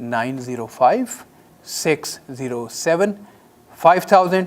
9056075000।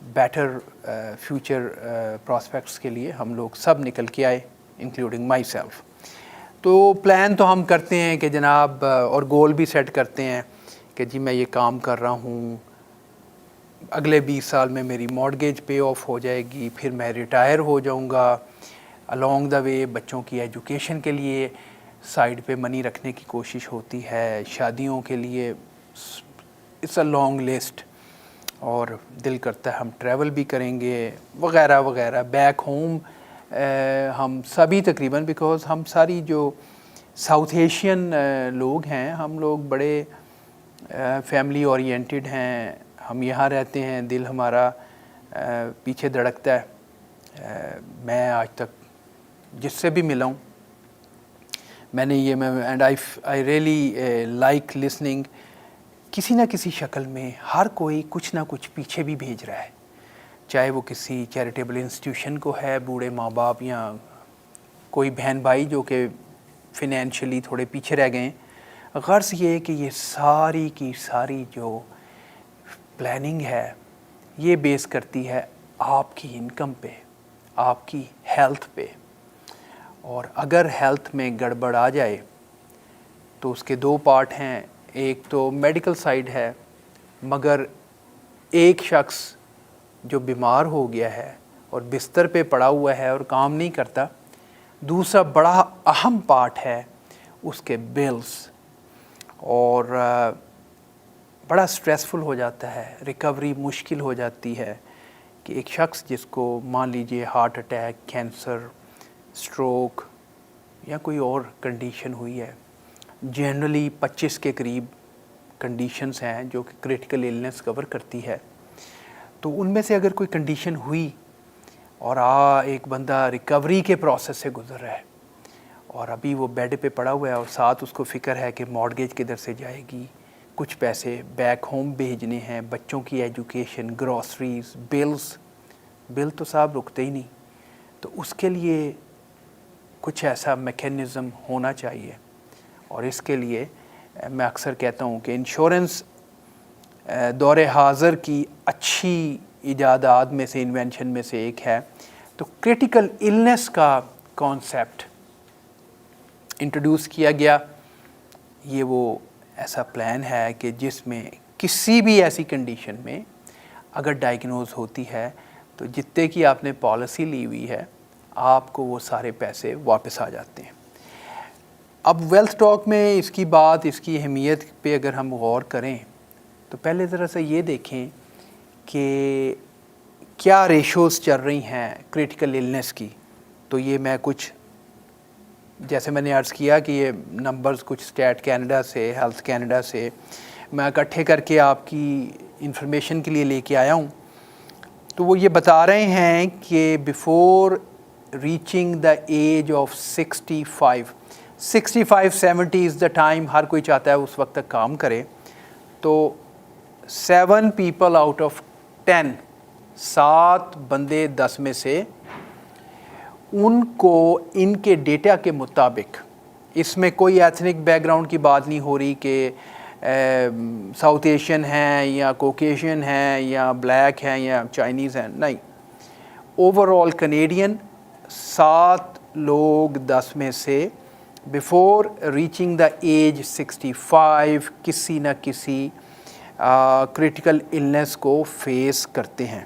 Better future prospects کے لیے ہم لوگ سب نکل کے آئے انکلوڈنگ مائی سیلف. تو پلان تو ہم کرتے ہیں کہ جناب اور گول بھی سیٹ کرتے ہیں کہ جی میں یہ کام کر رہا ہوں, اگلے 20 سال میں میری مارگیج پے آف ہو جائے گی, پھر میں ریٹائر ہو جاؤں گا. الانگ دا وے بچوں کی ایجوکیشن کے لیے سائڈ پہ منی رکھنے کی کوشش ہوتی ہے, شادیوں کے لیے. It's a long list. اور دل کرتا ہے ہم ٹریول بھی کریں گے وغیرہ وغیرہ. بیک ہوم ہم سبھی تقریباً, بیکاز ہم ساری جو ساؤتھ ایشین لوگ ہیں ہم لوگ بڑے فیملی اورینٹیڈ ہیں. ہم یہاں رہتے ہیں, دل ہمارا پیچھے دھڑکتا ہے. میں آج تک جس سے بھی ملا ہوں میں نے یہ and I really like listening, کسی نہ کسی شکل میں ہر کوئی کچھ نہ کچھ پیچھے بھی بھیج رہا ہے, چاہے وہ کسی چیریٹیبل انسٹیٹیوشن کو ہے, بوڑھے ماں باپ, یا کوئی بہن بھائی جو کہ فنینشلی تھوڑے پیچھے رہ گئے ہیں. غرض یہ ہے کہ یہ ساری کی ساری جو پلاننگ ہے یہ بیس کرتی ہے آپ کی انکم پہ, آپ کی ہیلتھ پہ. اور اگر ہیلتھ میں گڑبڑ آ جائے تو اس کے 2 پارٹ ہیں. ایک تو میڈیکل سائیڈ ہے, مگر ایک شخص جو بیمار ہو گیا ہے اور بستر پہ پڑا ہوا ہے اور کام نہیں کرتا, دوسرا بڑا اہم پارٹ ہے اس کے بلز. اور بڑا سٹریسفل ہو جاتا ہے, ریکوری مشکل ہو جاتی ہے کہ ایک شخص جس کو مان لیجئے ہارٹ اٹیک, کینسر, سٹروک یا کوئی اور کنڈیشن ہوئی ہے, جنرلی 25 کے قریب کنڈیشنز ہیں جو کہ کریٹیکل ایلنس کور کرتی ہے. تو ان میں سے اگر کوئی کنڈیشن ہوئی اور ایک بندہ ریکوری کے پروسیس سے گزر رہا ہے اور ابھی وہ بیڈ پہ پڑا ہوا ہے اور ساتھ اس کو فکر ہے کہ مارگیج کدھر سے جائے گی, کچھ پیسے بیک ہوم بھیجنے ہیں, بچوں کی ایجوکیشن, گروسریز, بل تو صاحب رکتے ہی نہیں. تو اس کے لیے کچھ ایسا میکینزم ہونا چاہیے. اور اس کے لیے میں اکثر کہتا ہوں کہ انشورنس دور حاضر کی اچھی ایجادات میں سے, انوینشن میں سے ایک ہے. تو کریٹیکل النس کا کانسیپٹ انٹروڈیوس کیا گیا. یہ وہ ایسا پلان ہے کہ جس میں کسی بھی ایسی کنڈیشن میں اگر ڈائگنوز ہوتی ہے تو جتنے کی آپ نے پالیسی لی ہوئی ہے آپ کو وہ سارے پیسے واپس آ جاتے ہیں. اب ویلتھ ٹاک میں اس کی بات, اس کی اہمیت پہ اگر ہم غور کریں تو پہلے ذرا سا یہ دیکھیں کہ کیا ریشوز چل رہی ہیں کریٹیکل النس کی. تو یہ میں کچھ, جیسے میں نے عرض کیا کہ یہ نمبرز کچھ اسٹیٹ کینیڈا سے, ہیلتھ کینیڈا سے میں اکٹھے کر کے آپ کی انفارمیشن کے لیے لے کے آیا ہوں. تو وہ یہ بتا رہے ہیں کہ before reaching the age of 65-70 is the time, ہر کوئی چاہتا ہے اس وقت تک کام کرے. تو 7 پیپل آؤٹ آف 10, 7 بندے 10 میں سے ان کو ان کے ڈیٹا کے مطابق, اس میں کوئی ایتھنک بیک گراؤنڈ کی بات نہیں ہو رہی کہ ساؤتھ ایشین ہیں یا کوکیشین ہیں یا بلیک ہیں یا چائنیز ہیں, نہیں. اوور آل کینیڈین 7 لوگ 10 میں سے بیفور ریچنگ دا ایج 65 کسی نہ کسی کریٹیکل النس کو فیس کرتے ہیں,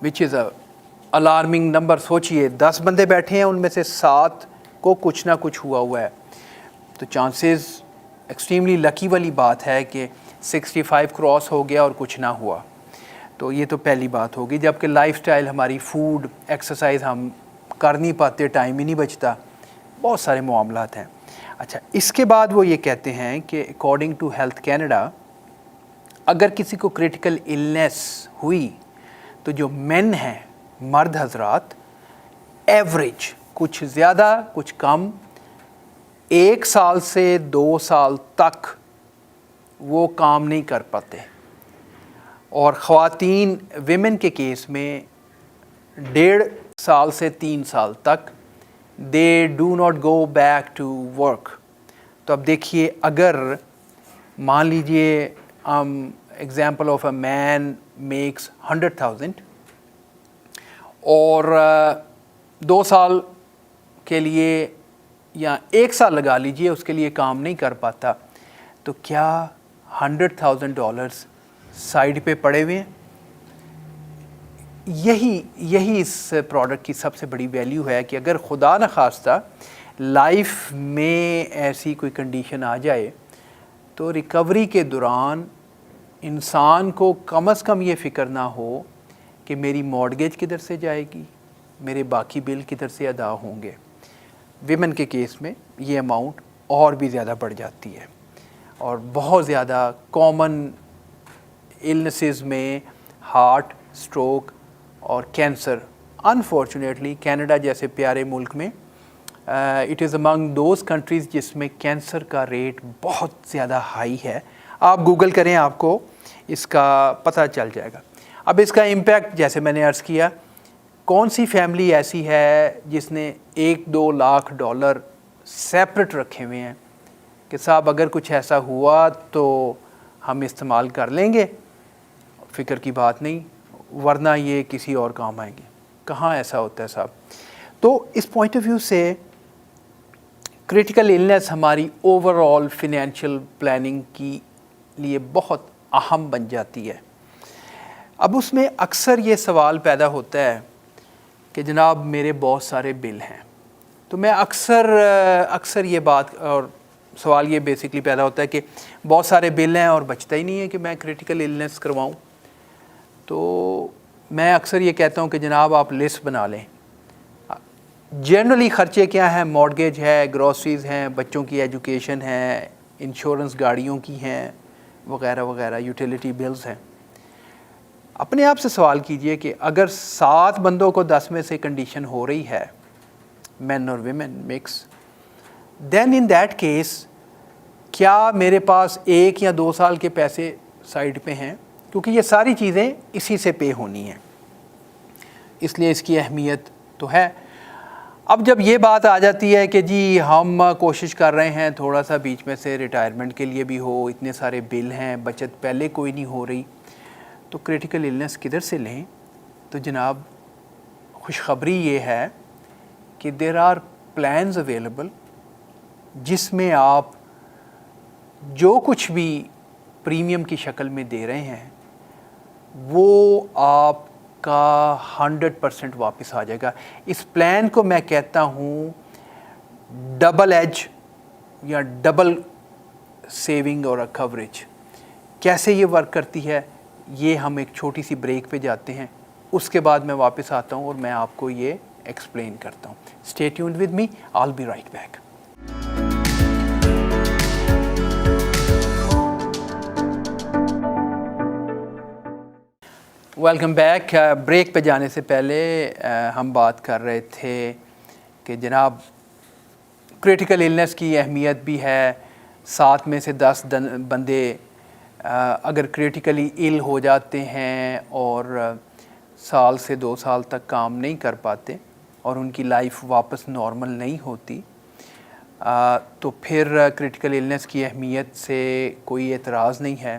وچ از اے الارمنگ نمبر. سوچئے 10 بندے بیٹھے ہیں, ان میں سے 7 کو کچھ نہ کچھ ہوا ہے. تو چانسز ایکسٹریملی لکی والی بات ہے کہ 65 کراس ہو گیا اور کچھ نہ ہوا. تو یہ تو پہلی بات ہوگی. جبکہ لائف سٹائل ہماری, فوڈ, ایکسرسائز ہم کر نہیں پاتے, ٹائم ہی نہیں بچتا, بہت سارے معاملات ہیں. اچھا, اس کے بعد وہ یہ کہتے ہیں کہ اکارڈنگ ٹو ہیلتھ کینیڈا اگر کسی کو کریٹیکل النس ہوئی تو جو مین ہیں, مرد حضرات, ایوریج کچھ زیادہ کچھ کم 1 سال سے 2 سال تک وہ کام نہیں کر پاتے. اور خواتین ویمن کے کیس میں 1.5 سال سے 3 سال تک they do not go back to work. تو اب دیکھیے, اگر مان لیجئے ہم example of a man makes 100,000 اور 2 سال کے لیے یا 1 سال لگا لیجئے اس کے لیے کام نہیں کر پاتا، تو کیا $100,000 سائڈ پہ پڑے ہوئے ہیں؟ یہی اس پروڈکٹ کی سب سے بڑی ویلیو ہے کہ اگر خدا نخواستہ لائف میں ایسی کوئی کنڈیشن آ جائے تو ریکوری کے دوران انسان کو کم از کم یہ فکر نہ ہو کہ میری مارگیج کدھر سے جائے گی، میرے باقی بل کدھر سے ادا ہوں گے۔ ویمن کے کیس میں یہ اماؤنٹ اور بھی زیادہ بڑھ جاتی ہے، اور بہت زیادہ کامن النسز میں ہارٹ، سٹروک اور کینسر، انفارچونیٹلی کینیڈا جیسے پیارے ملک میں it is among those countries جس میں کینسر کا ریٹ بہت زیادہ ہائی ہے۔ آپ گوگل کریں، آپ کو اس کا پتہ چل جائے گا۔ اب اس کا امپیکٹ جیسے میں نے عرض کیا، کون سی فیملی ایسی ہے جس نے $1-2 لاکھ سیپریٹ رکھے ہوئے ہیں کہ صاحب اگر کچھ ایسا ہوا تو ہم استعمال کر لیں گے، فکر کی بات نہیں، ورنہ یہ کسی اور کام آئیں گے؟ کہاں ایسا ہوتا ہے صاحب؟ تو اس پوائنٹ آف ویو سے کریٹیکل النیس ہماری اوور آل فنینشیل پلاننگ کی لیے بہت اہم بن جاتی ہے۔ اب اس میں اکثر یہ سوال پیدا ہوتا ہے کہ جناب میرے بہت سارے بل ہیں، تو میں اکثر یہ بات اور سوال یہ بیسکلی پیدا ہوتا ہے کہ بہت سارے بل ہیں اور بچتا ہی نہیں ہے کہ میں کریٹیکل النیس کرواؤں۔ تو میں اکثر یہ کہتا ہوں کہ جناب آپ لسٹ بنا لیں۔ جنرلی خرچے کیا ہیں؟ مارگیج ہے، گروسریز ہیں، بچوں کی ایجوکیشن ہے، انشورنس گاڑیوں کی ہیں، وغیرہ وغیرہ، یوٹیلیٹی بلز ہیں۔ اپنے آپ سے سوال کیجئے کہ اگر 7 بندوں کو 10 میں سے کنڈیشن ہو رہی ہے، مین اور women mix, then in that case کیا میرے پاس 1 یا 2 سال کے پیسے سائڈ پہ ہیں؟ کیونکہ یہ ساری چیزیں اسی سے پے ہونی ہیں، اس لیے اس کی اہمیت تو ہے۔ اب جب یہ بات آ جاتی ہے کہ جی ہم کوشش کر رہے ہیں تھوڑا سا بیچ میں سے ریٹائرمنٹ کے لیے بھی ہو، اتنے سارے بل ہیں، بچت پہلے کوئی نہیں ہو رہی، تو کریٹیکل النیس کدھر سے لیں؟ تو جناب خوشخبری یہ ہے کہ دیر آر پلانز اویلیبل جس میں آپ جو کچھ بھی پریمیم کی شکل میں دے رہے ہیں وہ آپ کا 100% واپس آ جائے گا۔ اس پلان کو میں کہتا ہوں ڈبل ایج یا ڈبل سیونگ اور کوریج۔ کیسے یہ ورک کرتی ہے یہ ہم ایک چھوٹی سی بریک پہ جاتے ہیں، اس کے بعد میں واپس آتا ہوں اور میں آپ کو یہ ایکسپلین کرتا ہوں۔ Stay tuned with me, all be right back. Welcome back. Break پہ جانے سے پہلے ہم بات کر رہے تھے کہ جناب کریٹیکل النیس کی اہمیت بھی ہے۔ 7 میں سے 10 بندے اگر کریٹیکلی ال ہو جاتے ہیں اور 1 سے 2 سال تک کام نہیں کر پاتے اور ان کی لائف واپس نارمل نہیں ہوتی، تو پھر کریٹیکل النیس کی اہمیت سے کوئی اعتراض نہیں ہے،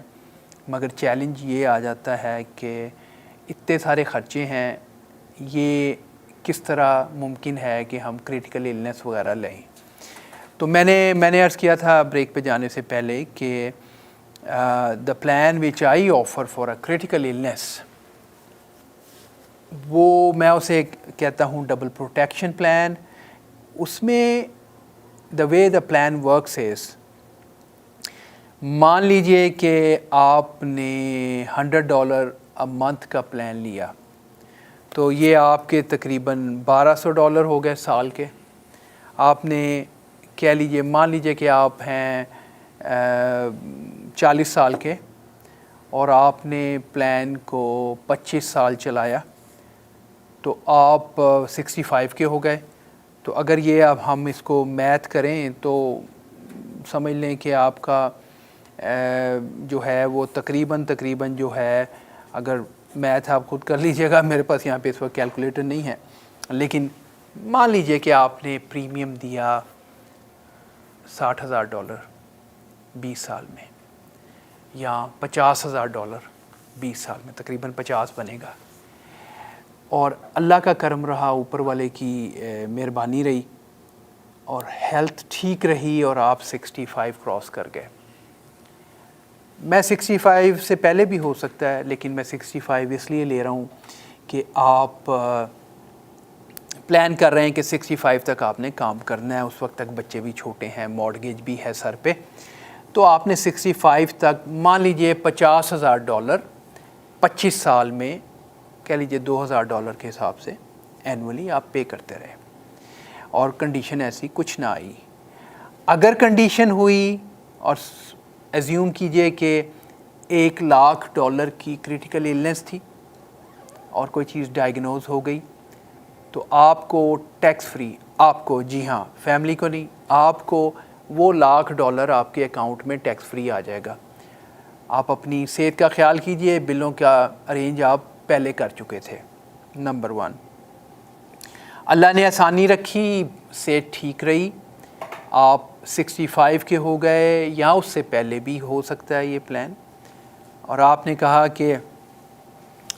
مگر چیلنج یہ آ جاتا ہے کہ اتنے سارے خرچے ہیں، یہ کس طرح ممکن ہے کہ ہم کریٹیکل النیس وغیرہ لیں؟ تو میں نے عرض کیا تھا بریک پہ جانے سے پہلے کہ the plan which I offer for a critical illness، وہ میں اسے کہتا ہوں ڈبل پروٹیکشن پلان۔ اس میں the way the plan works is، مان لیجئے کہ آپ نے $100 a month کا پلان لیا، تو یہ آپ کے تقریباً $1200 ہو گئے سال کے۔ آپ نے کہہ لیجئے، مان لیجئے کہ آپ ہیں 40 سال کے اور آپ نے پلان کو 25 سال چلایا، تو آپ 65 کے ہو گئے۔ تو اگر یہ اب ہم اس کو میتھ کریں تو سمجھ لیں کہ آپ کا جو ہے وہ تقریباً جو ہے، اگر میتھ آپ خود کر لیجئے گا، میرے پاس یہاں پہ اس وقت کیلکولیٹر نہیں ہے، لیکن مان لیجئے کہ آپ نے پریمیم دیا $60,000 20 سال میں، یا $50,000 20 سال میں تقریباً 50 بنے گا. اور اللہ کا کرم رہا, اوپر والے کی مہربانی رہی اور ہیلتھ ٹھیک رہی اور آپ 65 کراس کر گئے. میں 65 سے پہلے بھی ہو سکتا ہے, لیکن میں 65 اس لیے لے رہا ہوں کہ آپ پلان کر رہے ہیں کہ 65 تک آپ نے کام کرنا ہے, اس وقت تک بچے بھی چھوٹے ہیں, مارگیج بھی ہے سر پہ, تو آپ نے 65 تک مان لیجئے $50,000 25 سال میں کہہ لیجئے $2,000 کے حساب سے اینولی آپ پے کرتے رہے, اور کنڈیشن ایسی کچھ نہ آئی. اگر کنڈیشن ہوئی اور ایزیوم کیجئے کہ $1,00,000 کی کریٹیکل ایلنس تھی اور کوئی چیز ڈائیگنوز ہو گئی, تو آپ کو ٹیکس فری, آپ کو, جی ہاں فیملی کو نہیں, آپ کو وہ $1,00,000 آپ کے اکاؤنٹ میں ٹیکس فری آ جائے گا. آپ اپنی صحت کا خیال کیجئے, بلوں کا ارینج آپ پہلے کر چکے تھے. نمبر 1, اللہ نے آسانی رکھی, صحت ٹھیک رہی, آپ 65 کے ہو گئے یا اس سے پہلے بھی ہو سکتا ہے یہ پلان, اور آپ نے کہا کہ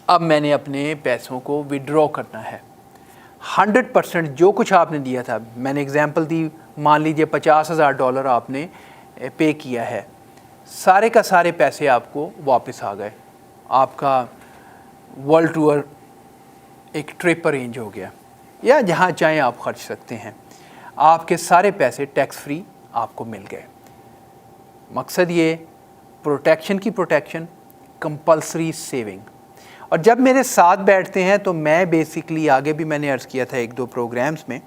اب میں نے اپنے پیسوں کو وڈرا کرنا ہے. 100% جو کچھ آپ نے دیا تھا, میں نے اگزامپل دی, مان لیجئے $50,000 آپ نے پے کیا ہے, سارے کا سارے پیسے آپ کو واپس آ گئے, آپ کا ورلڈ ٹور ایک ٹرپ ارینج ہو گیا, یا جہاں چاہیں آپ خرچ سکتے ہیں, آپ کے سارے پیسے ٹیکس فری آپ کو مل گئے. مقصد یہ پروٹیکشن کی پروٹیکشن, کمپلسری سیونگ. اور جب میرے ساتھ بیٹھتے ہیں تو میں بیسکلی, آگے بھی میں نے عرض کیا تھا 1-2 پروگرامز میں,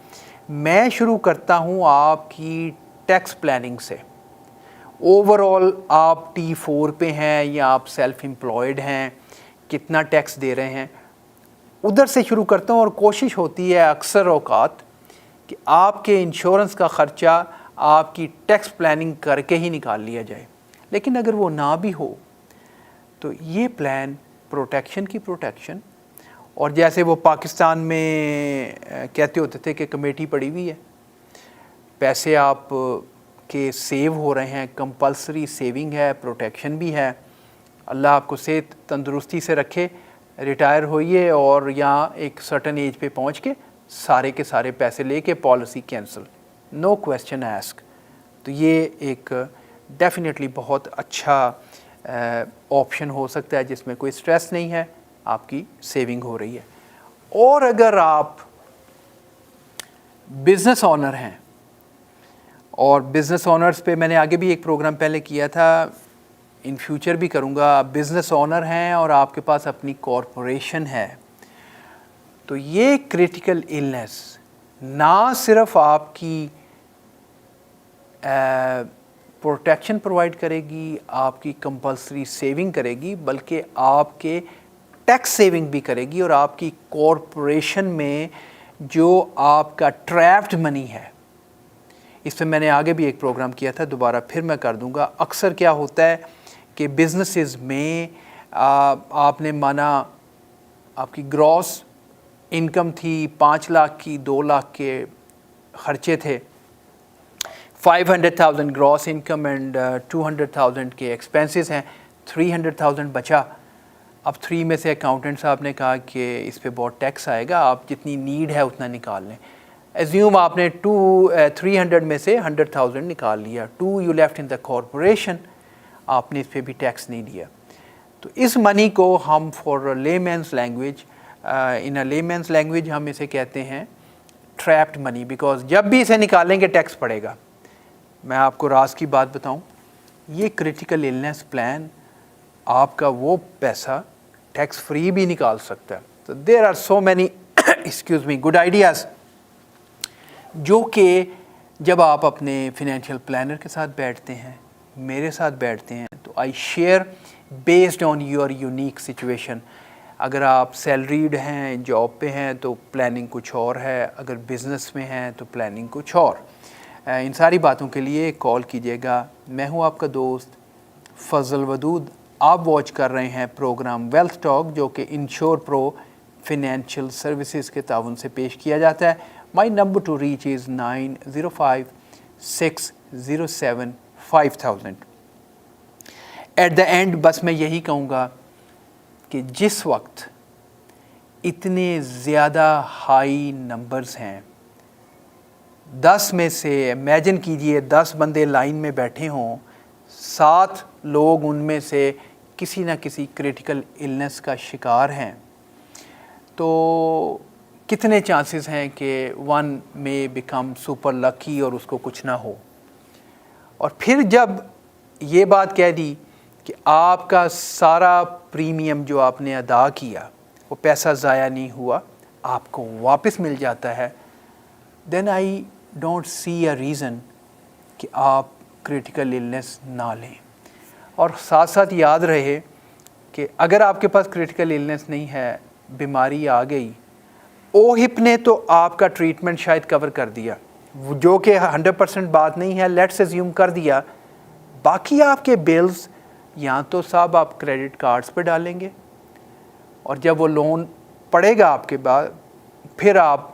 میں شروع کرتا ہوں آپ کی ٹیکس پلاننگ سے. اوور آل آپ T4 پہ ہیں یا آپ سیلف امپلائڈ ہیں, کتنا ٹیکس دے رہے ہیں, ادھر سے شروع کرتا ہوں. اور کوشش ہوتی ہے اکثر اوقات کہ آپ کے انشورنس کا خرچہ آپ کی ٹیکس پلاننگ کر کے ہی نکال لیا جائے. لیکن اگر وہ نہ بھی ہو تو یہ پلان پروٹیکشن کی پروٹیکشن, اور جیسے وہ پاکستان میں کہتے ہوتے تھے کہ کمیٹی پڑی ہوئی ہے, پیسے آپ کے سیو ہو رہے ہیں, کمپلسری سیونگ ہے, پروٹیکشن بھی ہے. اللہ آپ کو صحت تندرستی سے رکھے, ریٹائر ہوئیے اور یہاں ایک سرٹن ایج پہ پہنچ کے سارے کے سارے پیسے لے کے پالیسی کینسل, نو کویسچن آسک. تو یہ ایک ڈیفینیٹلی بہت اچھا آپشن ہو سکتا ہے جس میں کوئی سٹریس نہیں ہے, آپ کی سیونگ ہو رہی ہے. اور اگر آپ بزنس اونر ہیں, اور بزنس اونرز پہ میں نے آگے بھی ایک پروگرام پہلے کیا تھا, ان فیوچر بھی کروں گا, بزنس اونر ہیں اور آپ کے پاس اپنی کارپوریشن ہے, تو یہ کریٹیکل ایلنس نہ صرف آپ کی پروٹیکشن پرووائڈ کرے گی, آپ کی کمپلسری سیونگ کرے گی, بلکہ آپ کے ٹیکس سیونگ بھی کرے گی. اور آپ کی کارپوریشن میں جو آپ کا ٹریپڈ منی ہے, اس پہ میں نے آگے بھی ایک پروگرام کیا تھا, دوبارہ پھر میں کر دوں گا. اکثر کیا ہوتا ہے کہ بزنسز میں آپ نے مانا آپ کی گراس انکم تھی 5 لاکھ کی, 2 لاکھ کے خرچے تھے, 500,000 گراس انکم اینڈ 200,000 کے ایکسپینسز ہیں, 300,000 بچا. اب 3 میں سے اکاؤنٹنٹ صاحب نے کہا کہ اس پہ بہت ٹیکس آئے گا, آپ جتنی نیڈ ہے اتنا نکال لیں. ایزیوم آپ نے 300 میں سے 100,000 نکال لیا, 2 you left in the corporation, آپ نے اس پہ بھی ٹیکس نہیں دیا. تو اس منی کو ہم فار لے مینس لینگویج, ان اے لے مینس لینگویج ہم اسے کہتے ہیں ٹریپڈ منی, بیکاز جب بھی اسے نکالیں گے ٹیکس پڑے گا. میں آپ کو راز کی بات بتاؤں, یہ کریٹیکل ایلنس پلان آپ کا وہ پیسہ ٹیکس فری بھی نکال سکتا ہے. تو there are so many excuse me good ideas جو کہ جب آپ اپنے فنینشیل پلانر کے ساتھ بیٹھتے ہیں, میرے ساتھ بیٹھتے ہیں, تو I share based on your unique situation. اگر آپ سیلریڈ ہیں, جاب پہ ہیں, تو پلاننگ کچھ اور ہے, اگر بزنس میں ہیں تو پلاننگ کچھ اور. ان ساری باتوں کے لیے کال کیجیے گا. میں ہوں آپ کا دوست فضل ودود. آپ واچ کر رہے ہیں پروگرام ویلتھ ٹاک, جو کہ انشور پرو فنینشیل سروسز کے تعاون سے پیش کیا جاتا ہے. My number to reach is 9056075000. At the end بس میں یہی کہوں گا کہ جس وقت اتنے زیادہ ہائی نمبرز ہیں، 10 میں سے امیجن کیجئے 10 بندے لائن میں بیٹھے ہوں، 7 لوگ ان میں سے کسی نہ کسی کریٹیکل النس کا شکار ہیں، تو کتنے چانسز ہیں کہ ون میں بیکم سپر لکی اور اس کو کچھ نہ ہو۔ اور پھر جب یہ بات کہہ دی کہ آپ کا سارا پریمیم جو آپ نے ادا کیا وہ پیسہ ضائع نہیں ہوا، آپ کو واپس مل جاتا ہے، دین I don't see a reason کہ آپ کریٹیکل النس نہ لیں۔ اور ساتھ ساتھ یاد رہے کہ اگر آپ کے پاس کریٹیکل النس نہیں ہے، بیماری آ گئی، اوہپ نے تو آپ کا ٹریٹمنٹ شاید کور کر دیا، جو کہ 100% بات نہیں ہے، لیٹس ایزیوم کر دیا، باقی آپ کے بلز یا تو صاحب آپ کریڈٹ کارڈز پہ ڈالیں گے، اور جب وہ لون پڑے گا آپ کے بعد پھر آپ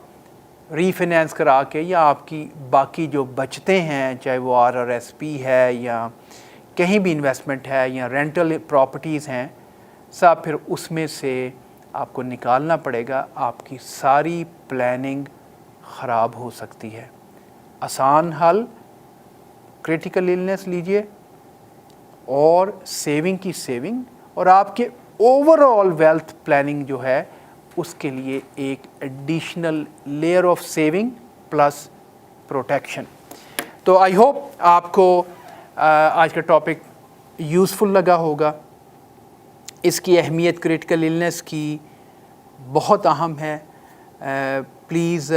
ری فائنینس کرا کے، یا آپ کی باقی جو بچتے ہیں چاہے وہ RRSP ہے یا کہیں بھی انویسٹمنٹ ہے یا رینٹل پراپرٹیز ہیں، صاحب پھر اس میں سے آپ کو نکالنا پڑے گا، آپ کی ساری پلاننگ خراب ہو سکتی ہے۔ آسان حل کریٹیکل النس لیجئے اور سیونگ کی سیونگ، اور آپ کے اوور آل ویلتھ پلاننگ جو ہے اس کے لیے ایک additional layer of saving plus protection. تو آئی ہوپ آپ کو آج کا ٹاپک یوزفل لگا ہوگا۔ اس کی اہمیت کریٹیکل النس کی بہت اہم ہے، please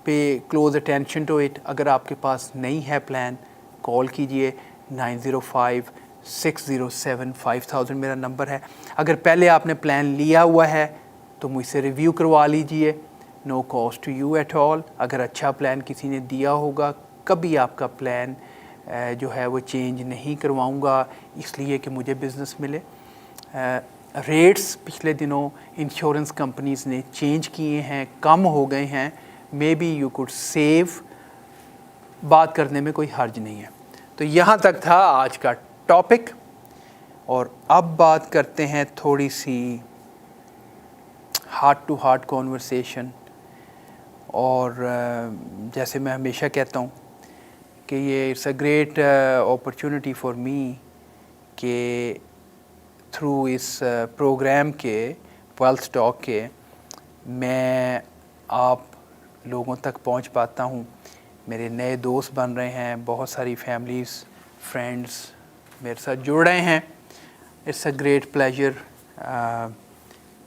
pay close attention to it. اگر آپ کے پاس نہیں ہے پلان، کال کیجئے 9056075000 میرا نمبر ہے۔ اگر پہلے آپ نے پلان لیا ہوا ہے تو مجھ سے ریویو کروا لیجئے، no cost to you at all. اگر اچھا پلان کسی نے دیا ہوگا، کبھی آپ کا پلان جو ہے وہ چینج نہیں کرواؤں گا اس لیے کہ مجھے بزنس ملے۔ ریٹس پچھلے دنوں انشورنس کمپنیز نے چینج کیے ہیں، کم ہو گئے ہیں، maybe you could save, بات کرنے میں کوئی حرج نہیں ہے۔ تو یہاں تک تھا آج کا ٹاپک، اور اب بات کرتے ہیں تھوڑی سی ہارٹ ٹو ہارٹ کانورسیشن۔ اور جیسے میں ہمیشہ کہتا ہوں کہ یہ it's a great opportunity for me کہ تھرو اس پروگرام کے ویلتھ ٹاک کے میں آپ لوگوں تک پہنچ پاتا ہوں، میرے نئے دوست بن رہے ہیں، بہت ساری فیملیز فرینڈز میرے ساتھ جڑ رہے ہیں۔ It's a great pleasure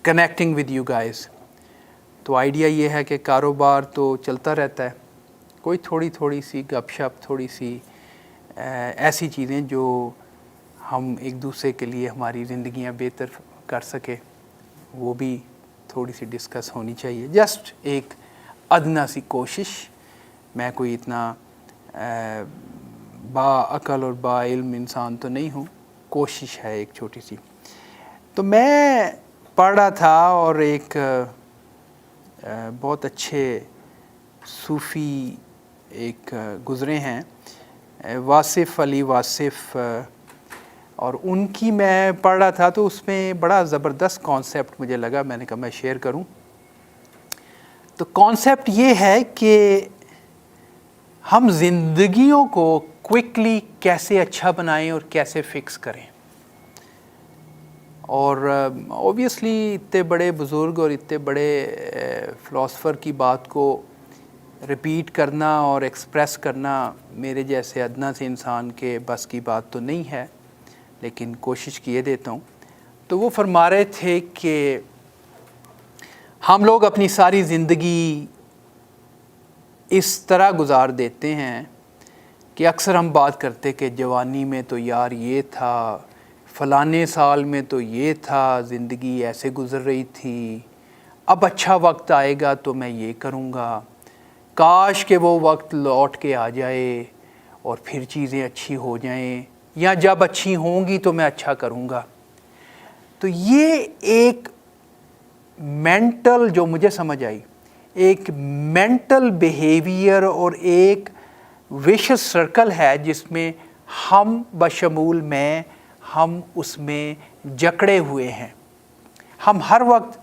connecting with you guys. تو آئیڈیا یہ ہے کہ کاروبار تو چلتا رہتا ہے، کوئی تھوڑی سی گپ شپ، تھوڑی سی ایسی چیزیں جو ہم ایک دوسرے کے لیے ہماری زندگیاں بہتر کر سکے، وہ بھی تھوڑی سی ڈسکس ہونی چاہیے۔ جسٹ ایک ادنا سی کوشش، میں کوئی اتنا با عقل اور با علم انسان تو نہیں ہوں، کوشش ہے ایک چھوٹی سی۔ تو میں پڑھ رہا تھا اور ایک بہت اچھے صوفی ایک گزرے ہیں، واصف علی واصف، اور ان کی میں پڑھ رہا تھا تو اس میں بڑا زبردست کانسیپٹ مجھے لگا، میں نے کہا میں شیئر کروں۔ تو کانسیپٹ یہ ہے کہ ہم زندگیوں کو کوئکلی کیسے اچھا بنائیں اور کیسے فکس کریں۔ اور اوبیسلی اتنے بڑے بزرگ اور اتنے بڑے فلاسفر کی بات کو ریپیٹ کرنا اور ایکسپریس کرنا میرے جیسے ادنا سے انسان کے بس کی بات تو نہیں ہے، لیکن کوشش کیے دیتا ہوں۔ تو وہ فرما رہے تھے کہ ہم لوگ اپنی ساری زندگی اس طرح گزار دیتے ہیں کہ اکثر ہم بات کرتے کہ جوانی میں تو یار یہ تھا، فلانے سال میں تو یہ تھا، زندگی ایسے گزر رہی تھی، اب اچھا وقت آئے گا تو میں یہ کروں گا، کاش کہ وہ وقت لوٹ کے آ جائے اور پھر چیزیں اچھی ہو جائیں، یا جب اچھی ہوں گی تو میں اچھا کروں گا۔ تو یہ ایک مینٹل، جو مجھے سمجھ آئی، ایک مینٹل بیہیویئر اور ایک ویشس سرکل ہے جس میں ہم بشمول میں ہم اس میں جکڑے ہوئے ہیں. ہم ہر وقت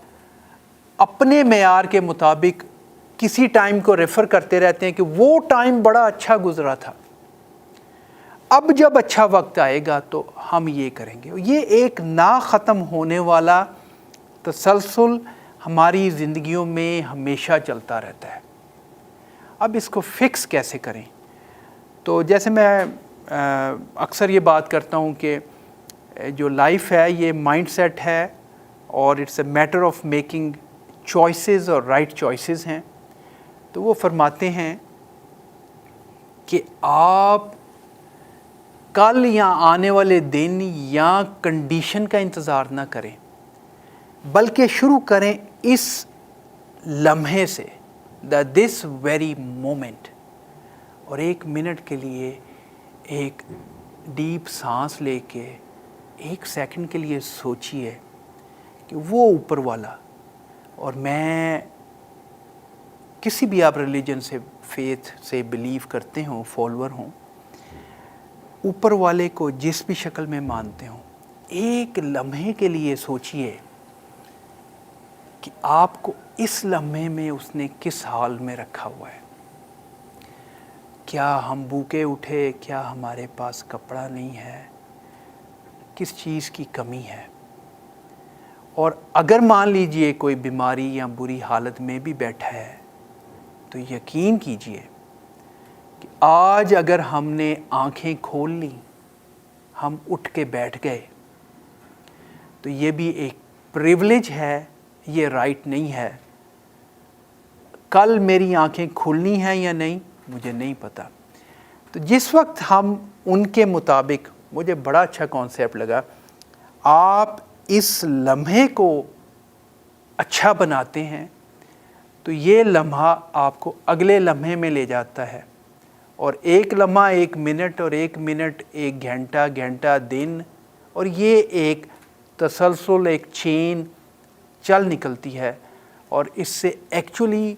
اپنے معیار کے مطابق کسی ٹائم کو ریفر کرتے رہتے ہیں کہ وہ ٹائم بڑا اچھا گزرا تھا. اب جب اچھا وقت آئے گا تو ہم یہ کریں گے. یہ ایک نا ختم ہونے والا تسلسل ہماری زندگیوں میں ہمیشہ چلتا رہتا ہے. اب اس کو فکس کیسے کریں؟ تو جیسے میں اکثر یہ بات کرتا ہوں کہ جو لائف ہے یہ مائنڈ سیٹ ہے اور it's a matter of making choices اور رائٹ چوائسیز ہیں. تو وہ فرماتے ہیں کہ آپ کل یا آنے والے دن یا کنڈیشن کا انتظار نہ کریں، بلکہ شروع کریں اس لمحے سے، دس ویری مومنٹ. اور 1 منٹ کے لیے ایک ڈیپ سانس لے کے 1 سیکنڈ کے لیے سوچئے کہ وہ اوپر والا، اور میں کسی بھی آپ ریلیجن سے، فیتھ سے بلیو کرتے ہوں، فالوور ہوں، اوپر والے کو جس بھی شکل میں مانتے ہوں، ایک لمحے کے لیے سوچئے کہ آپ کو اس لمحے میں اس نے کس حال میں رکھا ہوا ہے. کیا ہم بھوکے اٹھے؟ کیا ہمارے پاس کپڑا نہیں ہے؟ کس چیز کی کمی ہے؟ اور اگر مان لیجئے کوئی بیماری یا بری حالت میں بھی بیٹھا ہے تو یقین کیجئے کہ آج اگر ہم نے آنکھیں کھول لی، ہم اٹھ کے بیٹھ گئے، تو یہ بھی ایک پریولیج ہے، یہ رائٹ نہیں ہے. کل میری آنکھیں کھلنی ہیں یا نہیں مجھے نہیں پتا. تو جس وقت ہم ان کے مطابق، مجھے بڑا اچھا کانسیپٹ لگا، آپ اس لمحے کو اچھا بناتے ہیں تو یہ لمحہ آپ کو اگلے لمحے میں لے جاتا ہے، اور ایک لمحہ 1 منٹ، اور 1 منٹ 1 گھنٹہ، گھنٹہ دن، اور یہ ایک تسلسل، ایک چین چل نکلتی ہے. اور اس سے ایکچولی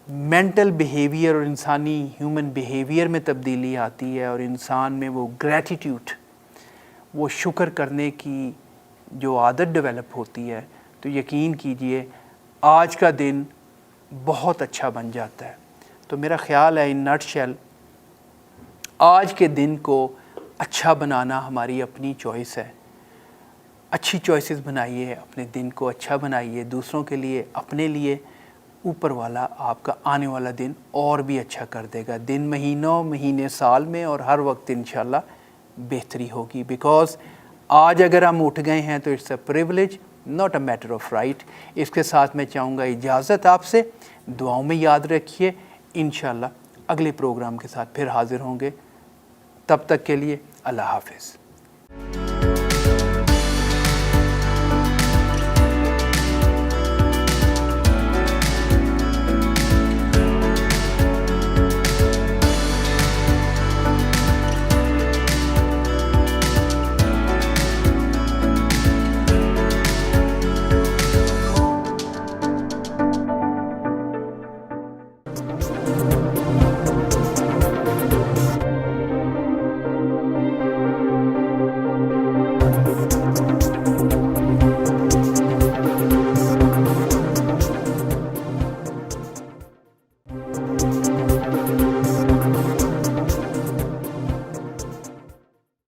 مینٹل بیہیویئر اور انسانی ہیومن بیہیویئر میں تبدیلی آتی ہے، اور انسان میں وہ گریٹیٹیوڈ، وہ شکر کرنے کی جو عادت ڈیولپ ہوتی ہے. تو یقین کیجئے آج کا دن بہت اچھا بن جاتا ہے. تو میرا خیال ہے ان نٹ شیل آج کے دن کو اچھا بنانا ہماری اپنی چوائس ہے. اچھی چوائسیز بنائیے، اپنے دن کو اچھا بنائیے، دوسروں کے لیے، اپنے لیے. اوپر والا آپ کا آنے والا دن اور بھی اچھا کر دے گا. دن مہینوں، مہینے سال میں، اور ہر وقت انشاءاللہ بہتری ہوگی. بیکاز آج اگر ہم اٹھ گئے ہیں تو it's a privilege, not a matter of right. اس کے ساتھ میں چاہوں گا اجازت آپ سے. دعاؤں میں یاد رکھیے. انشاءاللہ اگلے پروگرام کے ساتھ پھر حاضر ہوں گے. تب تک کے لیے اللہ حافظ.